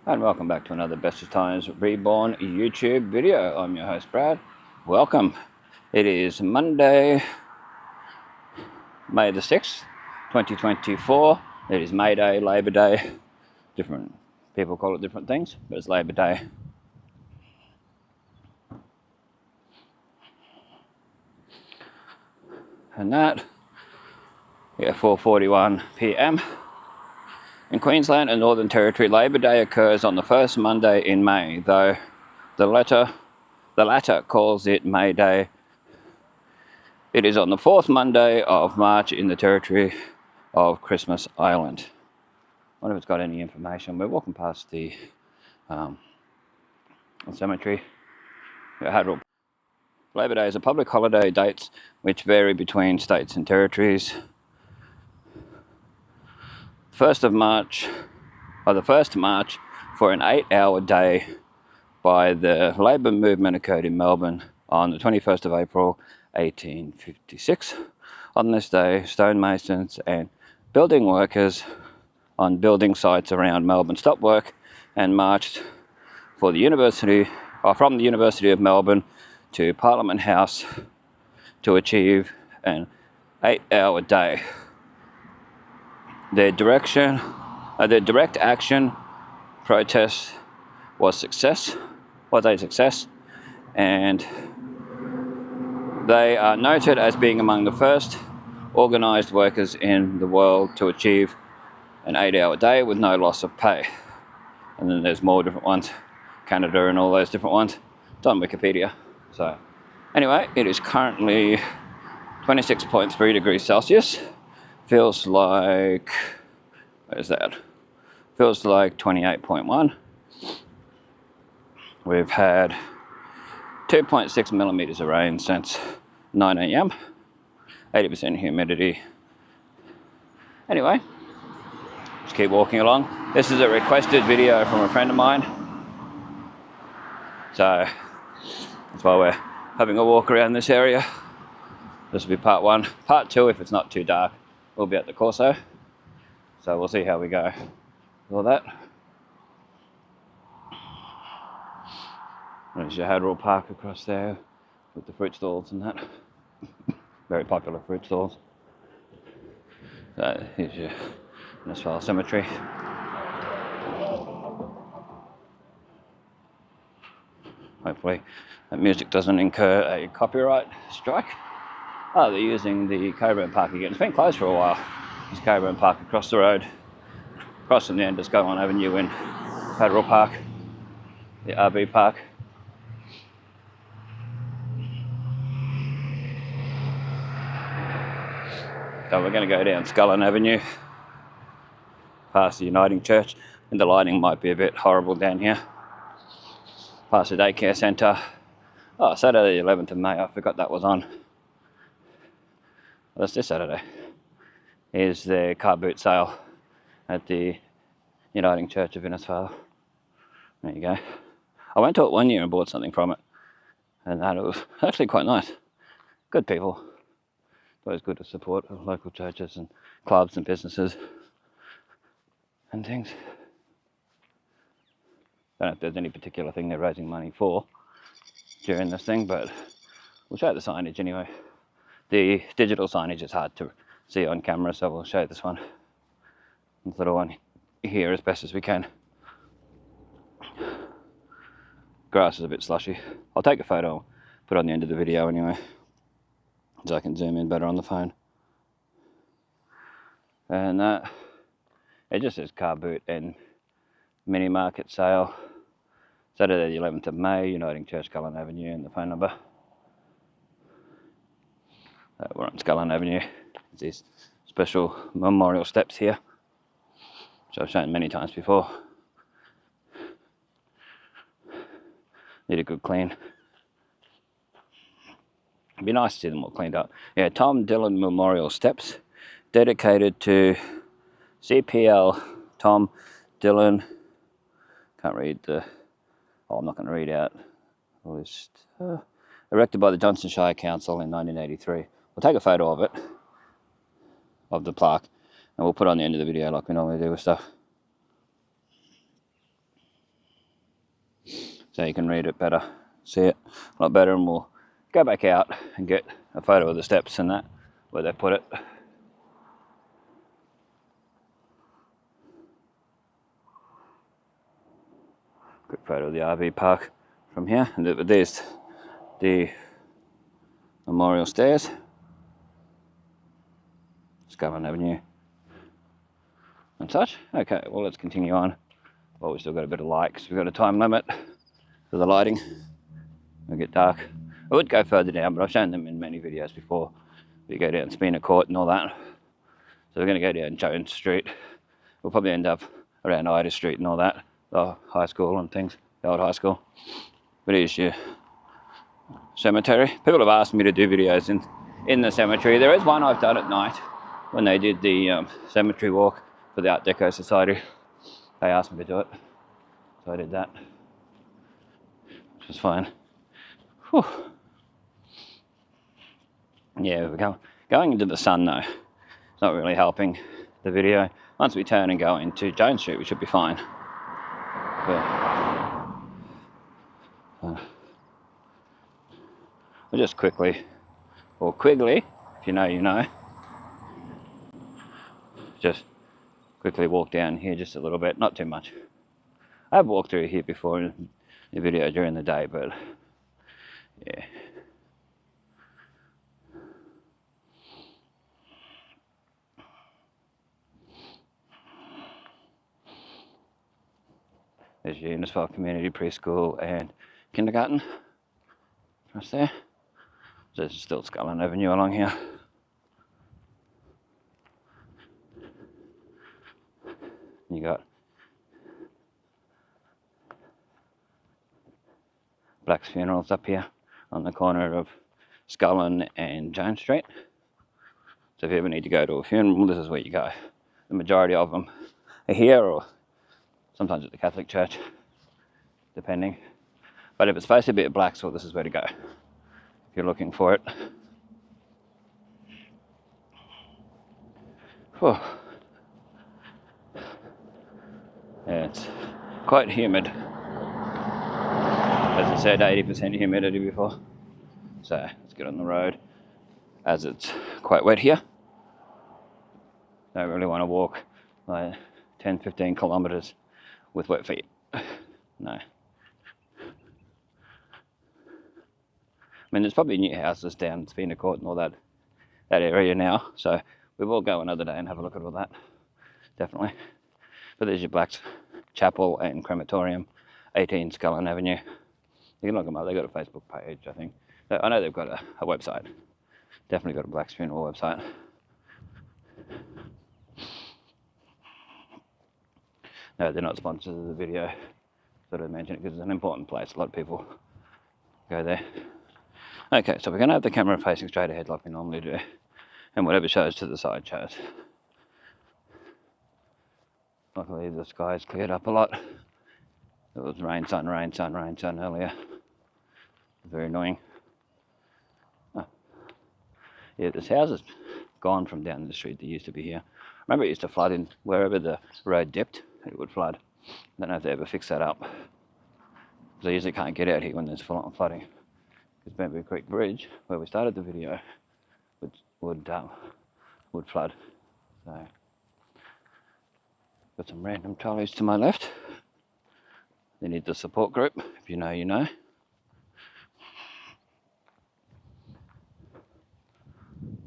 And welcome back to another Bestestimes Reborn YouTube video. I'm your host Brad. Welcome. It is Monday, May the 6th, 2024. It is May Day, Labor Day. Different people call it different things, but it's Labor Day. And that, 4:41 p.m. In Queensland and Northern Territory, Labor Day occurs on the first Monday in May, though the latter calls it May Day. It is on the fourth Monday of March in the territory of Christmas Island. I wonder if it's got any information. We're walking past the cemetery. Labor Day is a public holiday, dates which vary between states and territories. 1st of March, or the 1st March for an 8-hour day by the labour movement occurred in Melbourne on the 21st of April 1856. On this day, stonemasons and building workers on building sites around Melbourne stopped work and marched from the University of Melbourne to Parliament House to achieve an 8-hour day. Their direct action protest was a success, and they are noted as being among the first organised workers in the world to achieve an 8-hour day with no loss of pay. And then there's more different ones, Canada and all those different ones. It's on Wikipedia. So anyway, it is currently 26.3 degrees Celsius. Feels like, where's that? Feels like 28.1. We've had 2.6 millimeters of rain since 9 a.m. 80% humidity. Anyway, just keep walking along. This is a requested video from a friend of mine. So that's why we're having a walk around this area. This will be part one. Part two, if it's not too dark, we'll be at the Corso. So we'll see how we go with all that. There's your Hadrell Park across there with the fruit stalls and that. Very popular fruit stalls. So here's your Innisfail Cemetery. Hopefully that music doesn't incur a copyright strike. Oh, they're using the Coburn Park again. It's been closed for a while. There's Coburn Park across the road. Across from the end is Gowan Avenue in Hadrell Park, the RV Park. So we're going to go down Scullin Avenue, past the Uniting Church, and the lighting might be a bit horrible down here. Past the daycare centre. Oh, Saturday the 11th of May, I forgot that was on. Well, that's this Saturday. Is the car boot sale at the Uniting Church of Innisfail. There you go. I went to it one year and bought something from it, and it was actually quite nice. Good people. It's always good to support local churches and clubs and businesses and things. Don't know if there's any particular thing they're raising money for during this thing, but we'll show the signage anyway. The digital signage is hard to see on camera, so we'll show this one. This little one here as best as we can. Grass is a bit slushy. I'll take a photo, put it on the end of the video anyway, so I can zoom in better on the phone. And it just says car boot and mini market sale. Saturday the 11th of May, Uniting Church, Scullin Avenue, and the phone number. We're on Scullin Avenue. These special memorial steps here, which I've shown many times before. Need a good clean. It'd be nice to see them all cleaned up. Yeah, Tom Dillon Memorial Steps, dedicated to CPL Tom Dillon. Can't read the. Oh, I'm not going to read out the list. Erected by the Johnson Shire Council in 1983. We'll take a photo of it, of the plaque, and we'll put it on the end of the video like we normally do with stuff. so you can read it better, see it a lot better, and we'll go back out and get a photo of the steps and that, where they put it. Quick photo of the RV park from here, and there's the memorial stairs, Scarlett Avenue and such. Okay, well, let's continue on. Well, we've still got a bit of light because we've got a time limit for the lighting. It'll get dark. I would go further down, but I've shown them in many videos before. We go down Spina Court and all that. So we're going to go down Jones Street. We'll probably end up around Ida Street and all that, the high school and things, the old high school. But here's your cemetery. People have asked me to do videos in the cemetery. There is one I've done at night when they did the cemetery walk for the Art Deco Society. They asked me to do it, so I did that, which was fine. Whew. Yeah, we're going into the sun though. It's not really helping the video. Once we turn and go into Jones Street, we should be fine. But, we'll just quickly, or quickly, if you know, you know, just quickly walk down here just a little bit, not too much. I've walked through here before in the video during the day, but yeah. There's your Innisfail Community Preschool and Kindergarten. Right there. So there's still Scarlett Avenue along here. You got Black's Funerals up here on the corner of Scullin and Jones Street. So if you ever need to go to a funeral, this is where you go. The majority of them are here, or sometimes at the Catholic Church, depending. But if it's supposed to be at Black's, well, this is where to go if you're looking for it. Whew. Yeah, it's quite humid. As I said, 80% humidity before. So let's get on the road, as it's quite wet here. Don't really want to walk like 10-15 kilometers with wet feet. No. I mean, there's probably new houses down Spina Court and all that area now, so we will go another day and have a look at all that, definitely. But there's your Black's Chapel and Crematorium, 18 Scullin Avenue. You can look them up. They've got a Facebook page, I think. I know they've got a website. Definitely got a Black's Funeral website. No, they're not sponsors of the video. Sort of mention it because it's an important place. A lot of people go there. Okay, so we're going to have the camera facing straight ahead like we normally do. And whatever shows to the side shows. Luckily the sky's cleared up a lot. It was rain, sun earlier. Very annoying. Oh. Yeah, this house is gone from down the street that used to be here. Remember, it used to flood in wherever the road dipped, it would flood. I don't know if they ever fixed that up. Because I usually can't get out here when there's full-on flooding. Because Bamboo Creek Bridge, where we started the video, would flood. So, got some random trolleys to my left. They need the support group. If you know, you know.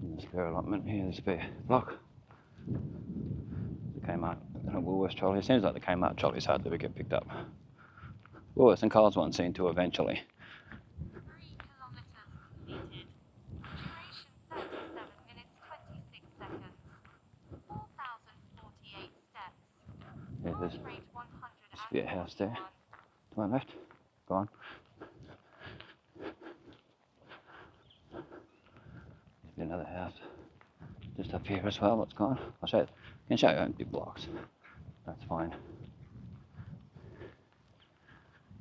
And the spare allotment here, the spare block. The Kmart and Woolworths trolley. It seems like the Kmart trolleys hardly ever get picked up. Woolworths and Coles one seem to eventually. 3 kilometers completed. Duration 37 minutes 26 seconds. 4,048 steps. Yeah, there's Rate 100 a spare house there. To my left. Go on. There's another house just up here as well. It's gone. I'll show you. I can show you empty blocks. That's fine.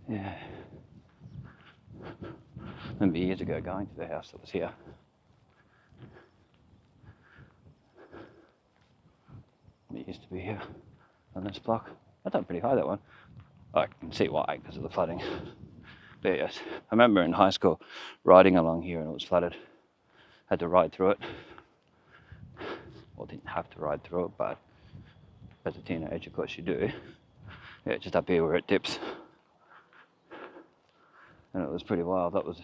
Yeah. Remember years ago going to the house that was here. It used to be here on this block. That's up pretty high, that one. Oh, I can see why, because of the flooding. But yes, I remember in high school riding along here and it was flooded. Had to ride through it. Well, didn't have to ride through it, but as a teenager, of course you do. Yeah, just up here where it dips. And it was pretty wild. That was,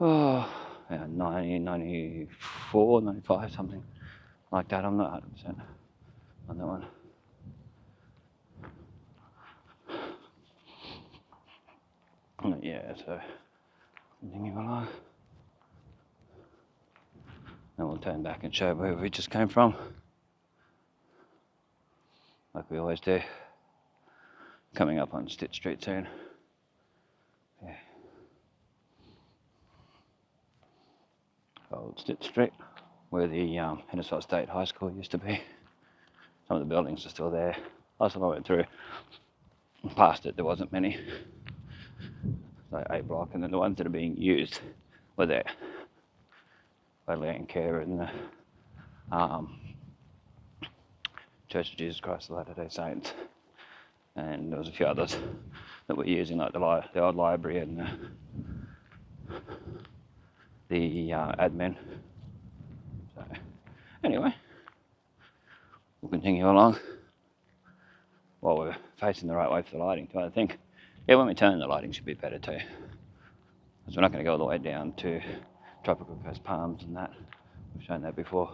yeah, 1994, 95, something like that. I'm not 100% on that one. Yeah, so continue along. And we'll turn back and show where we just came from. Like we always do. Coming up on Stitt Street soon. Yeah. Old Stitt Street, where the Innisfail State High School used to be. Some of the buildings are still there. Last time I went through, past it, there wasn't many. Like A block, and then the ones that are being used were there. By Land Care and the Church of Jesus Christ of Latter-day Saints. And there was a few others that were using, like the old library and the admin. So anyway, we'll continue along while we're facing the right way for the lighting too, I think. Yeah, when we turn, the lighting should be better too, because we're not going to go all the way down to Tropical Coast Palms and that. We've shown that before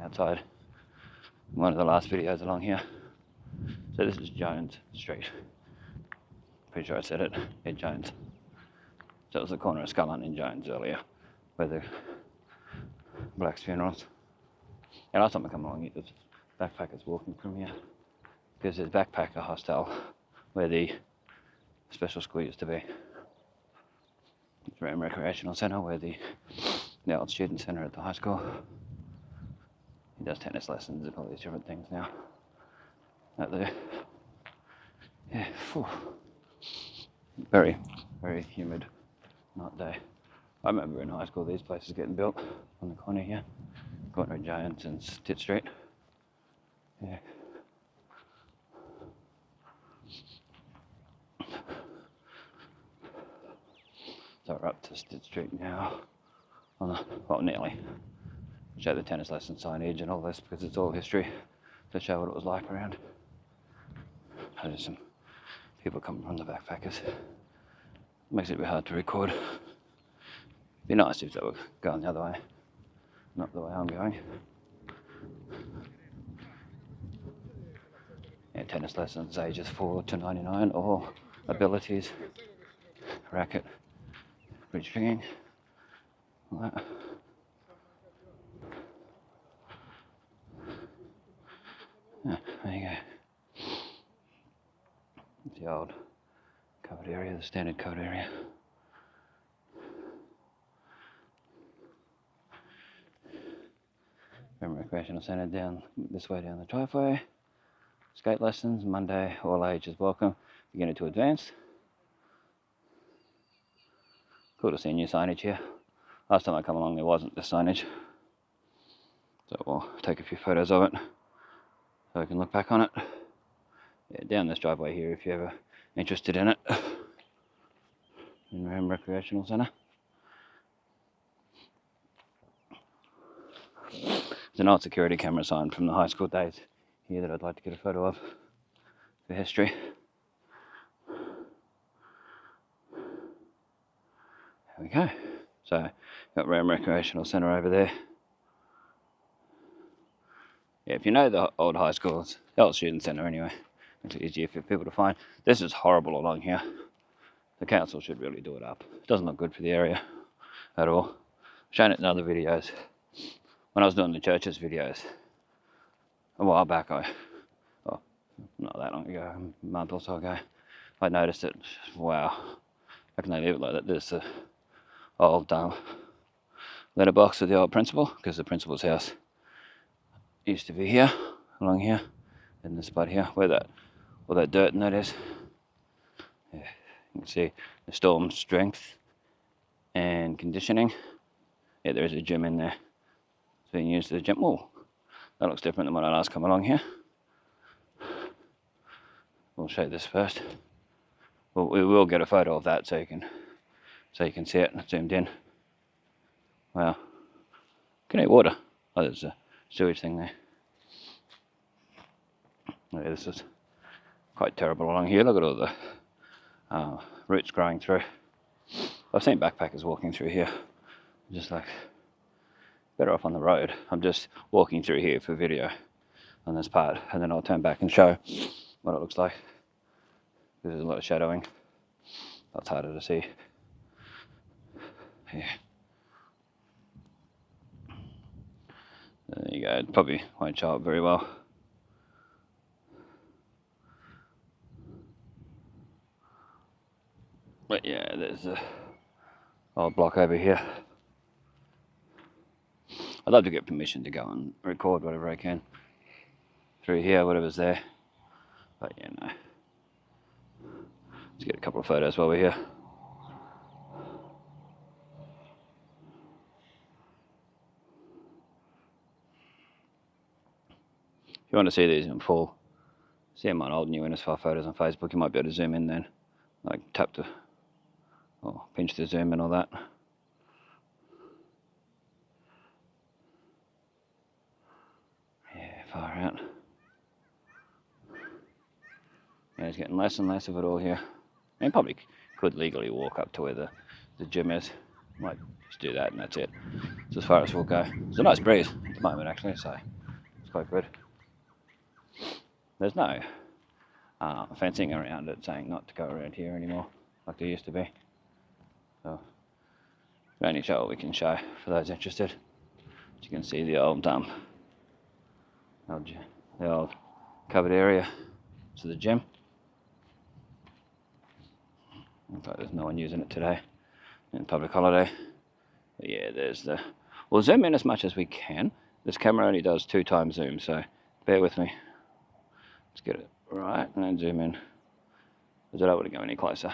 outside in one of the last videos along here. So this is Jones Street. Pretty sure I said it. Yeah, Jones. So it was the corner of Scullin and Jones earlier, where the Blacks' funerals. And last time I come along here, there's backpackers walking from here, because there's Backpacker Hostel, where the special school used to be. It's Ram Recreational Centre, where the old student centre at the high school. He does tennis lessons and all these different things now. Out there. Yeah, phew. Very, very humid night day. I remember in high school these places getting built on the corner here. Corner of Jones and Stitt Street. Yeah. So we're up to Stitt Street now. Well, nearly. Show the tennis lesson signage and all this, because it's all history to show what it was like around. There's some people coming from the backpackers. Makes it a bit hard to record. Be nice if they were going the other way, not the way I'm going. Yeah, tennis lessons ages 4 to 99, all abilities, racket, bridge stringing, all that. Yeah, there you go. It's the old covered area, the standard covered area. Recreational Centre down this way down the driveway. Skate lessons, Monday, all ages welcome, beginner to advanced. Cool to see new signage here. Last time I come along there wasn't this signage. So we'll take a few photos of it so I can look back on it. Yeah, down this driveway here if you're ever interested in it. In Ram Recreational Centre. There's an old security camera sign from the high school days here that I'd like to get a photo of for history. There we go. So, got Ram Recreational Centre over there. Yeah, if you know the old high schools, the old student centre anyway, it's easier for people to find. This is horrible along here. The council should really do it up. It doesn't look good for the area at all. I've shown it in other videos. When I was doing the churches videos a while back, not that long ago, a month or so ago, I noticed it. Wow, how can they leave it like that? There's the old letterbox of the old principal, because the principal's house used to be here, along here, in this spot here, where all that dirt and that is. Yeah, you can see the storm strength and conditioning. Yeah, there is a gym in there. It's being used as a gym. Oh, that looks different than when I last come along here. We'll show this first. we will get a photo of that so you can see it zoomed in. Wow. Can eat water. Oh, there's a sewage thing there. Yeah, this is quite terrible along here. Look at all the roots growing through. I've seen backpackers walking through here. Just like, better off on the road. I'm just walking through here for video on this part, and then I'll turn back and show what it looks like. There's a lot of shadowing. That's harder to see. Yeah. There you go. It probably won't show up very well. But yeah, there's a old block over here. I'd love to get permission to go and record whatever I can through here, whatever's there. But yeah, no. Let's get a couple of photos while we're here. If you want to see these in full, see my old new Innisfail photos on Facebook, you might be able to zoom in then. Like tap to, or pinch to zoom and all that. Yeah, far out. There's getting less and less of it all here. I mean, probably could legally walk up to where the gym is. Might just do that and that's it. It's as far as we'll go. It's a nice breeze at the moment actually, so it's quite good. There's no fencing around it saying not to go around here anymore like there used to be. So we only show what we can show for those interested. As you can see the old covered area to the gym. Looks like there's no one using it today. In public holiday. But yeah, there's the... We'll zoom in as much as we can. This camera only does 2 times zoom, so bear with me. Let's get it right and then zoom in. Because I don't want to go any closer.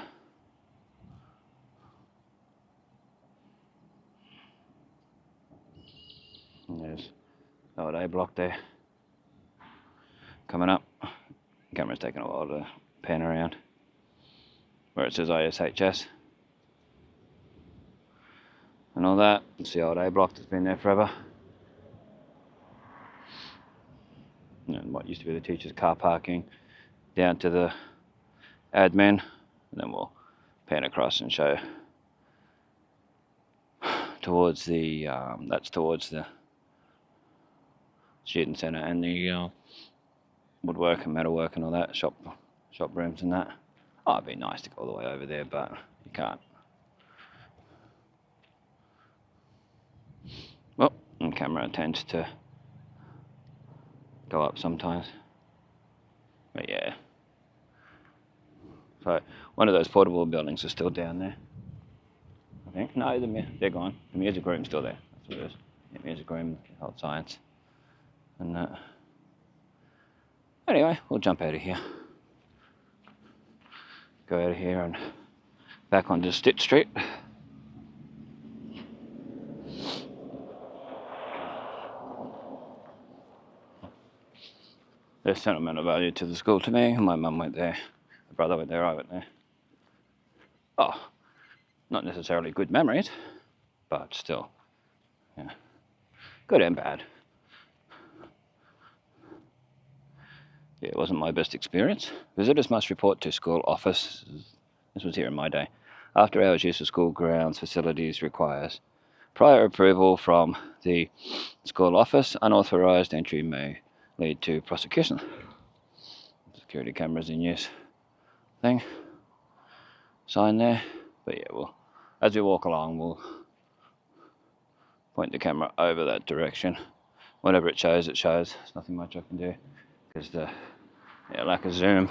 And there's old A block there. Coming up. The camera's taking a while to pan around. Where it says ISHS. And all that. It's the old A block that's been there forever. And what used to be the teacher's car parking down to the admin, and then we'll pan across and show towards the that's towards the student centre and the woodwork and metalwork and all that, shop rooms and that. Oh, it'd be nice to go all the way over there, but you can't. Well, the camera tends to go up sometimes. But yeah. So one of those portable buildings is still down there. I think. No, they're gone. The music room's still there. That's what it is. Yeah, music room, old science. And anyway, we'll jump out of here. Go out of here and back onto Stitch Street. There's sentimental value to the school to me. My mum went there, my brother went there, I went there. Oh, not necessarily good memories, but still, yeah, good and bad. Yeah, it wasn't my best experience. Visitors must report to school office. This was here in my day. After hours use of school grounds facilities requires prior approval from the school office. Unauthorised entry may lead to prosecution. Security cameras in use thing. Sign there. But yeah, well, as we walk along, we'll point the camera over that direction. Whatever it shows, it shows. There's nothing much I can do because the lack of zoom.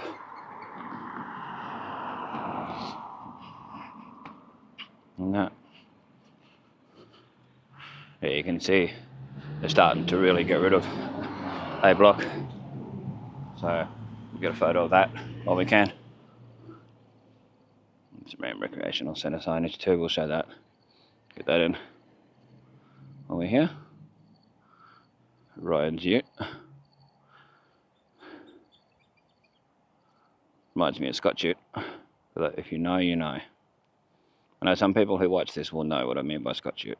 And that. Yeah, you can see they're starting to really get rid of A block. So we'll get a photo of that while we can. It's a recreational centre signage too, we'll show that. Get that in while we're here. Ryan's Ute. Reminds me of Scotch Ute. But if you know, you know. I know some people who watch this will know what I mean by Scotch Ute.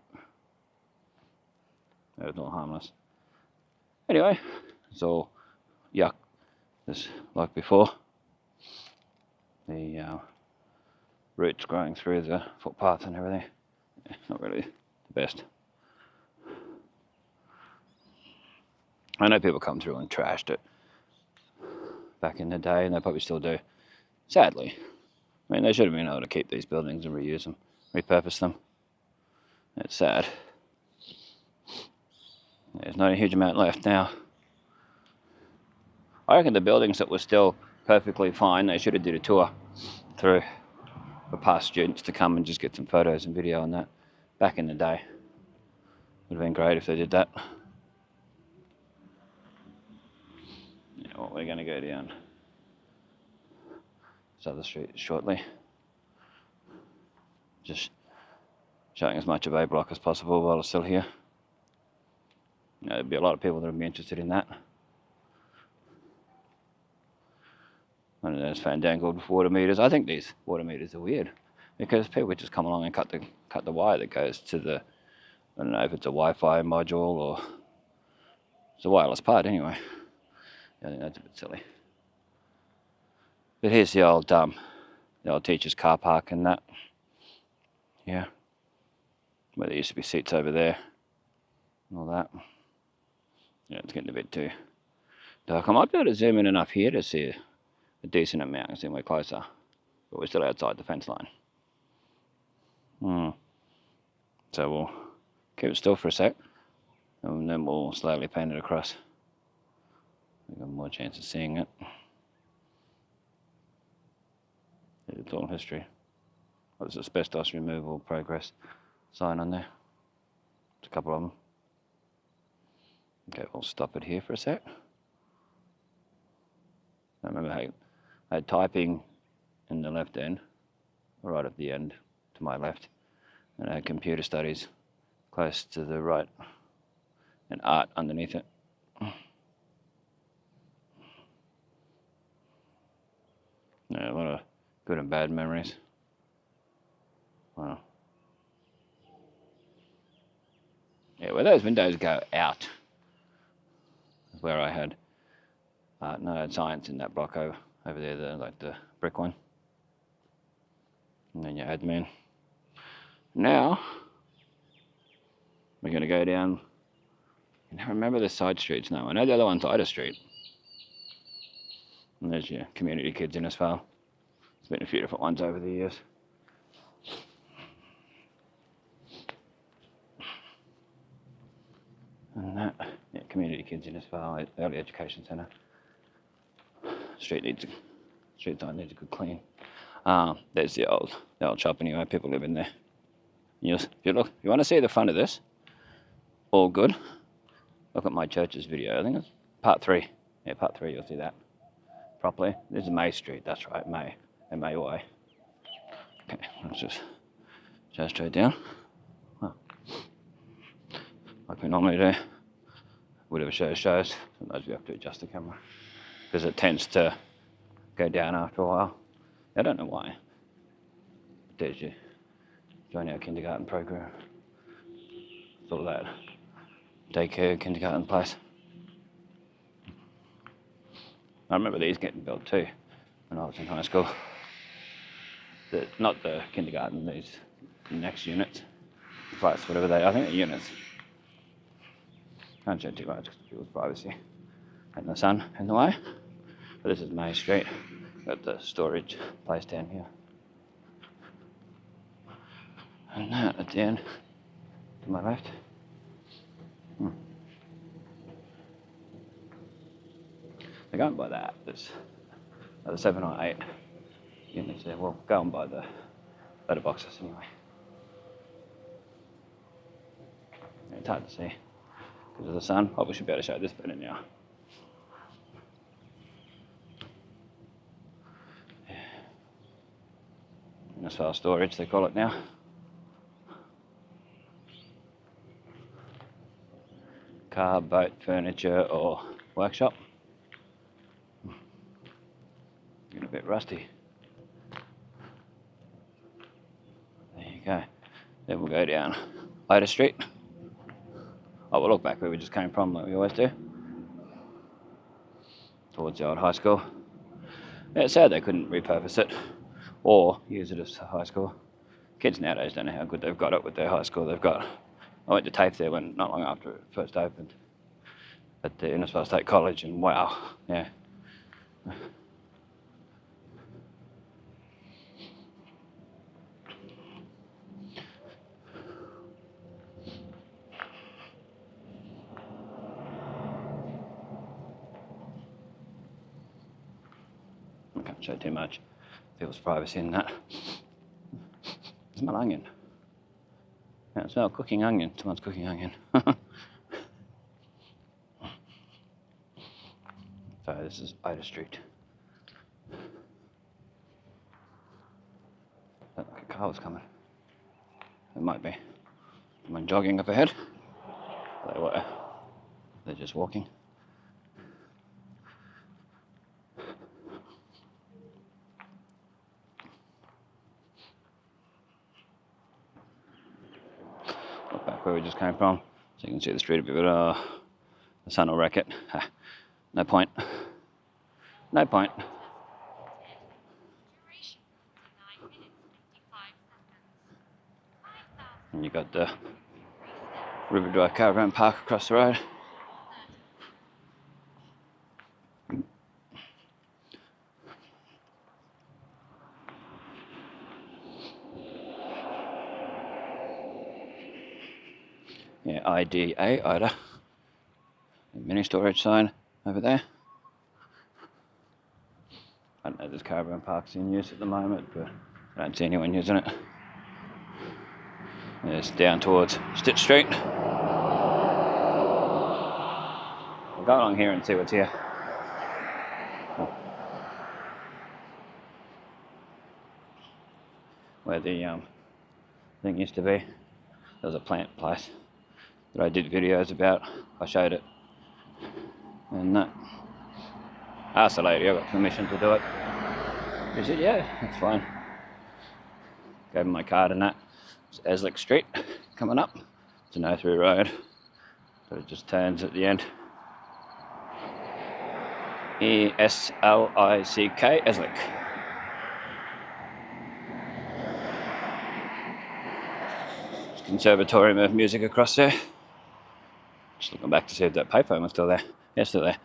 It's all harmless. Anyway, it's all yuck, just like before. The roots growing through the footpath and everything. Yeah, not really the best. I know people come through and trashed it back in the day, and they probably still do. Sadly. I mean, they should have been able to keep these buildings and reuse them, repurpose them. It's sad. There's not a huge amount left now. I reckon the buildings that were still perfectly fine, they should have did a tour through for past students to come and just get some photos and video on that. Back in the day. Would have been great if they did that. Yeah, well, we're going to go down this other street shortly. Just showing as much of A block as possible while it's still here. You know, there'll be a lot of people that will be interested in that. One of those fandangled water meters. I think these water meters are weird because people just come along and cut the wire that goes to the, I don't know if it's a Wi-Fi module or it's a wireless part anyway. I think that's a bit silly. But here's the old teacher's car park and that. Yeah. Where there used to be seats over there and all that. Yeah, it's getting a bit too dark. I might be able to zoom in enough here to see a decent amount. I see we're closer, but we're still outside the fence line. So we'll keep it still for a sec, and then we'll slowly pan it across. We've got more chance of seeing it. It's all history. Oh, there's asbestos removal progress sign on there. There's a couple of them. Okay, we'll stop it here for a sec. I remember I had typing in the left end, right at the end to my left, and I had computer studies close to the right, and art underneath it. Yeah, a lot of good and bad memories. Wow. Yeah, where those windows go out is where I had no, I had science in that block over there, like the brick one. And then you admin. Now we're going to go down. I remember the side streets now. I know the other one's Ida Street. And there's your community kids in Innisfail. There's been a few different ones over the years. And that, yeah, community kids in Innisfail, early education centre. Street sign needs a good clean. There's the old shop anyway. People live in there. If you want to see the front of this, all good. Look at my church's video. I think it's part 3. Yeah, part 3. You'll see that properly. This is May Street. That's right, May. M-A-Y. Okay, let's just go straight down. Like we normally do. Whatever shows. Sometimes we have to adjust the camera because it tends to go down after a while. I don't know why. There's you. Join our kindergarten program. It's all that daycare, kindergarten place. I remember these getting built too when I was in high school. Not the kindergarten, these next units. Flats, whatever I think they're units. Can't show too much because of people's privacy and the sun in the way. But this is May Street. Got the storage place down here. And that at the end, to my left. They're going by that. There's 7 or 8 units there. Well, go on by the letterboxes anyway. It's hard to see because of the sun. Oh, we should be able to show this better now. Innisfail storage, they call it now. Car, boat, furniture, or workshop. Getting a bit rusty. Okay, then we'll go down Ida Street. Oh, we'll look back where we just came from, like we always do. Towards the old high school. Yeah, it's sad they couldn't repurpose it or use it as a high school. Kids nowadays don't know how good they've got it with their high school they've got. I went to TAFE there when not long after it first opened at the Innisfail State College, and wow, yeah. I can't show too much. Feels privacy in that. Smell onion. Yeah, smell cooking onion. Someone's cooking onion. So this is Ida Street. Looked like a car was coming. It might be. Someone jogging up ahead. They were. They're just walking. Look back where we just came from, so you can see the street a bit, but the sun will wreck it. No point. No point. Duration 9 minutes 55 seconds. 5,000. And you got the River Drive Caravan Park across the road. Yeah, IDA, Ida. Mini storage sign over there. I don't know if this caravan park's in use at the moment, but I don't see anyone using it. It's down towards Stitch Street. We'll go along here and see what's here. Where the thing used to be. There was a plant place that I did videos about. I showed it. And I asked the lady, I got permission to do it. She said, yeah, that's fine. Gave him my card and that. It's Eslick Street coming up. It's a no-through road. So it just turns at the end. E-S-L-I-C-K, Eslick. Conservatorium of Music across there. Just looking back to see if that payphone was still there. Yeah, still there.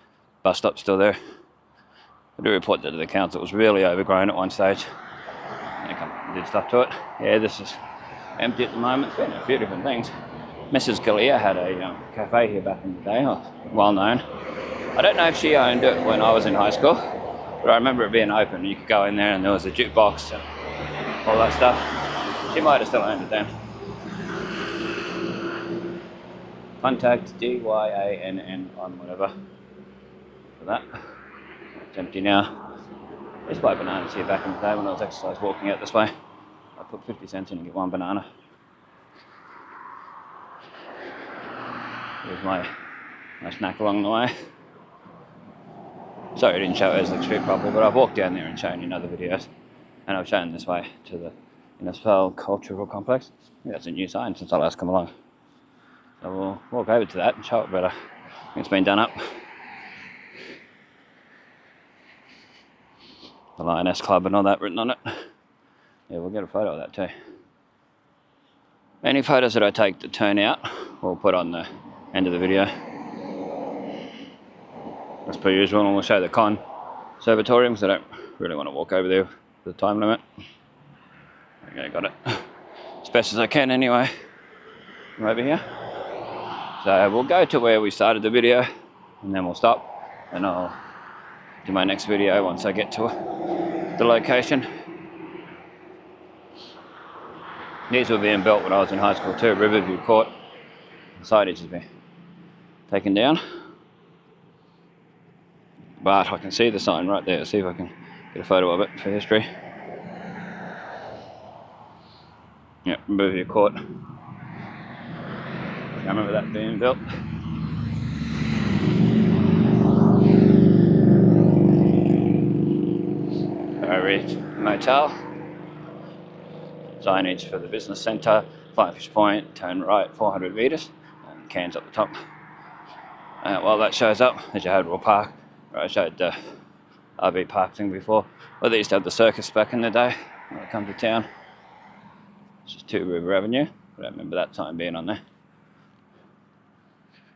Bus stop's still there. I do report that to the council. It was really overgrown at one stage. They come and did stuff to it. Yeah, this is empty at the moment. It's been a few different things. Mrs. Kalia had a cafe here back in the day, well known. I don't know if she owned it when I was in high school, but I remember it being open. You could go in there and there was a jukebox and all that stuff. She might have still owned it then. Contact DYANN on whatever for that. It's empty now. I used to buy bananas here back in the day when I was exercise walking out this way. I put 50 cents in and get one banana. Here's my snack along the way. Sorry I didn't show Eslick Street properly, but I've walked down there and shown you in other videos. And I've shown this way to the Innisfail Cultural Complex. I think that's a new sign since I last come along. So we'll walk over to that and show it better. I think it's been done up. The Lioness Club and all that written on it. Yeah, we'll get a photo of that too. Any photos that I take that turn out, we'll put on the end of the video. As per usual, and we'll show the conservatorium because I don't really want to walk over there for the time limit. Okay, got it. As best as I can anyway. From over here. So we'll go to where we started the video and then we'll stop and I'll do my next video once I get to the location. These were being built when I was in high school too, Riverview Court. The signage has been taken down. But I can see the sign right there. See if I can get a photo of it for history. Yep, Riverview Court. I remember that being built. Ridge Motel. signage for the business centre, Flying Fish Point, turn right 400 metres, and Cairns up the top. While that shows up, there's your Hadwell Park, where I showed the RV park thing before. Well, they used to have the circus back in the day when I come to town. It's just 2 River Avenue. I don't remember that time being on there.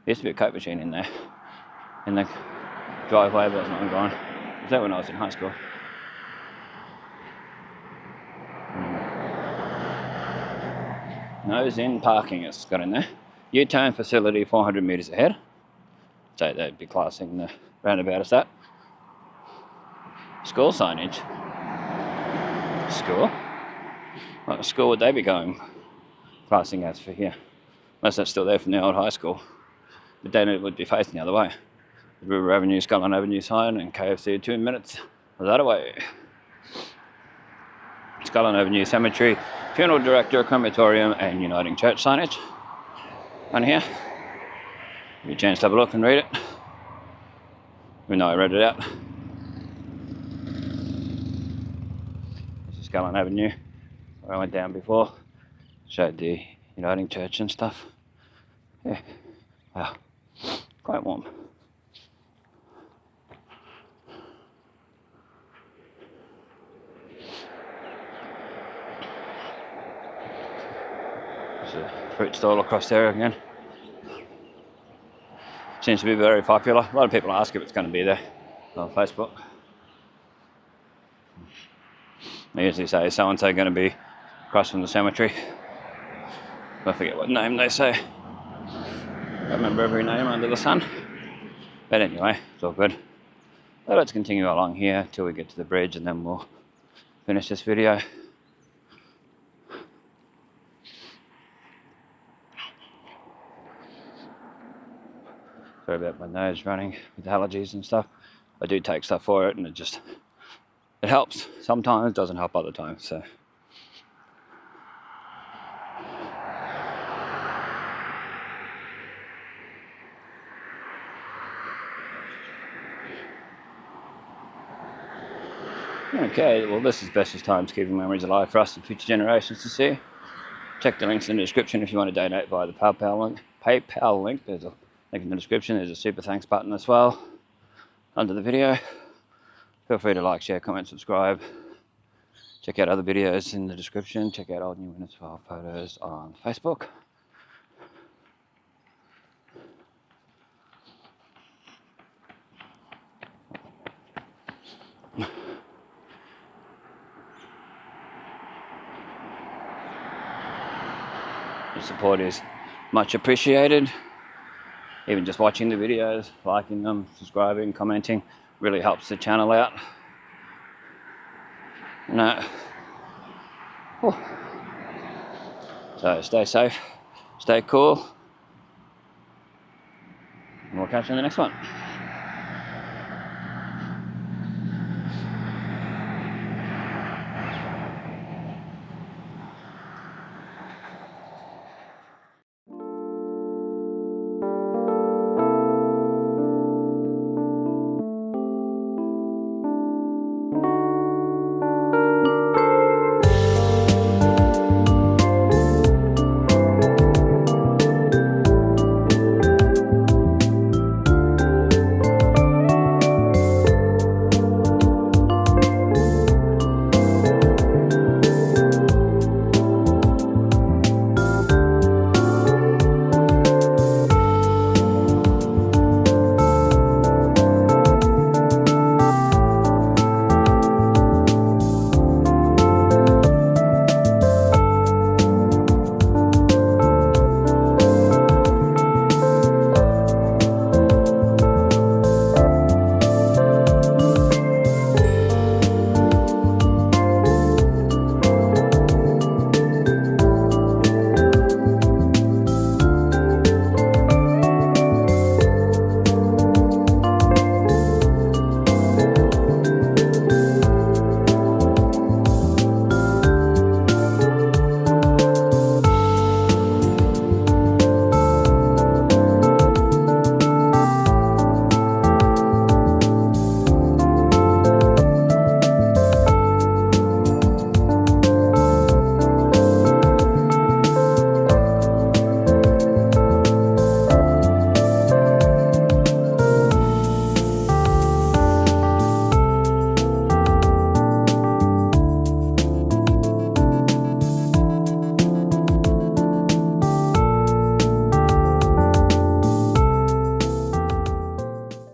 There used to be a Coke machine in there, in the driveway, but it's not gone. Was that when I was in high school? Nose in parking, it's got in there. U-turn facility 400 metres ahead. So they'd be classing the roundabout as that. School signage. School? What school would they be going classing as for here? Unless that's still there from the old high school. But then it would be facing the other way. River Avenue, Scotland Avenue sign, and KFC 2 minutes. That away. Scotland Avenue Cemetery, Funeral Director, Crematorium, and Uniting Church signage. On here. Give you a chance to have a look and read it. Even though I read it out. This is Scotland Avenue, where I went down before. Showed the Uniting Church and stuff. Yeah. Wow. Quite warm. There's a fruit stall across there again. Seems to be very popular. A lot of people ask if it's going to be there on Facebook. They usually say, so and so going to be across from the cemetery. I forget what name they say. I remember every name under the sun. But anyway, it's all good. So let's continue along here till we get to the bridge, and then we'll finish this video. Sorry about my nose running with allergies and stuff. I do take stuff for it, and it helps. Sometimes, doesn't help other times, so. Okay, well this is Bestestimes, keeping memories alive for us and future generations to see. Check the links in the description if you want to donate via the PayPal link. There's a link in the description. There's a super thanks button as well under the video. Feel free to like, share, comment, subscribe. Check out other videos in the description. Check out old new Innisfail photos on Facebook. Your support is much appreciated. Even just watching the videos, liking them, subscribing, commenting really helps the channel out. So stay safe, stay cool, and we'll catch you in the next one.